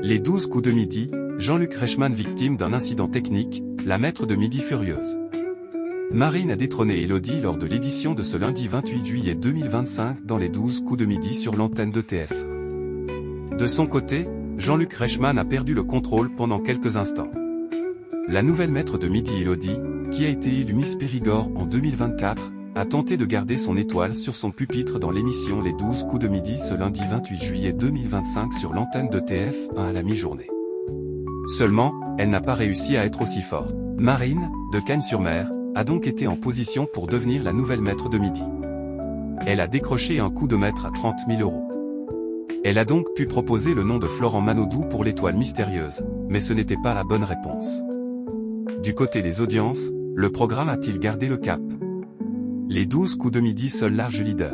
Les 12 coups de midi, Jean-Luc Reichmann victime d'un incident technique, la maître de midi furieuse. Marine a détrôné Élodie lors de l'édition de ce lundi 28 juillet 2025 dans les 12 coups de midi sur l'antenne de TF1. De son côté, Jean-Luc Reichmann a perdu le contrôle pendant quelques instants. La nouvelle maître de midi Élodie, qui a été élue Miss Périgord en 2024, a tenté de garder son étoile sur son pupitre dans l'émission Les 12 coups de midi ce lundi 28 juillet 2025 sur l'antenne de TF1 à la mi-journée. Seulement, elle n'a pas réussi à être aussi forte. Marine, de Cagnes-sur-Mer, a donc été en position pour devenir la nouvelle maître de midi. Elle a décroché un coup de maître à 30 000 €. Elle a donc pu proposer le nom de Florent Manodou pour l'étoile mystérieuse, mais ce n'était pas la bonne réponse. Du côté des audiences, le programme a-t-il gardé le cap? Les 12 coups de midi seul large leader.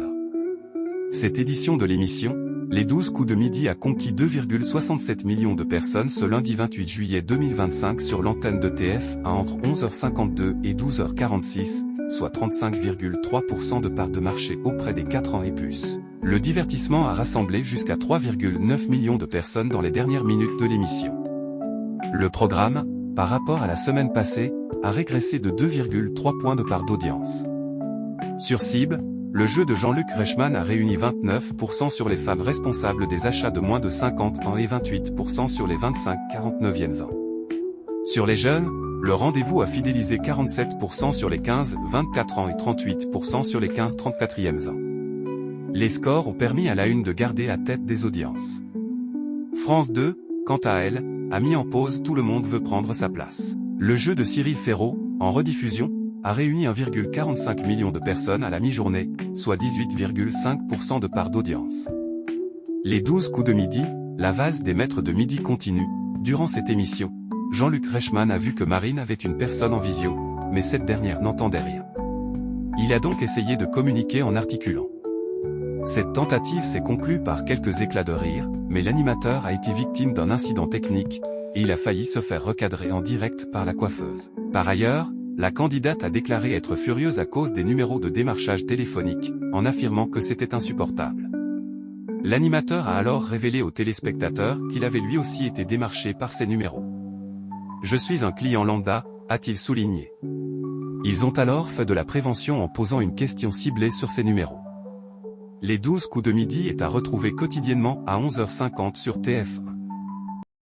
Cette édition de l'émission, Les 12 coups de midi a conquis 2,67 millions de personnes ce lundi 28 juillet 2025 sur l'antenne de TF1 entre 11h52 et 12h46, soit 35,3% de part de marché auprès des 4 ans et plus. Le divertissement a rassemblé jusqu'à 3,9 millions de personnes dans les dernières minutes de l'émission. Le programme, par rapport à la semaine passée, a régressé de 2,3 points de part d'audience. Sur cible, le jeu de Jean-Luc Reichmann a réuni 29% sur les femmes responsables des achats de moins de 50 ans et 28% sur les 25-49e ans. Sur les jeunes, le rendez-vous a fidélisé 47% sur les 15-24 ans et 38% sur les 15-34e ans. Les scores ont permis à la une de garder la tête des audiences. France 2, quant à elle, a mis en pause Tout le monde veut prendre sa place. Le jeu de Cyril Ferraud, en rediffusion, a réuni 1,45 million de personnes à la mi-journée, soit 18,5% de part d'audience. Les 12 coups de midi, la valse des maîtres de midi continue. Durant cette émission, Jean-Luc Reichmann a vu que Marine avait une personne en visio, mais cette dernière n'entendait rien. Il a donc essayé de communiquer en articulant. Cette tentative s'est conclue par quelques éclats de rire, mais l'animateur a été victime d'un incident technique, et il a failli se faire recadrer en direct par la coiffeuse. Par ailleurs, la candidate a déclaré être furieuse à cause des numéros de démarchage téléphonique, en affirmant que c'était insupportable. L'animateur a alors révélé aux téléspectateurs qu'il avait lui aussi été démarché par ces numéros. « Je suis un client lambda », a-t-il souligné. Ils ont alors fait de la prévention en posant une question ciblée sur ces numéros. Les 12 coups de midi est à retrouver quotidiennement à 11h50 sur TF1.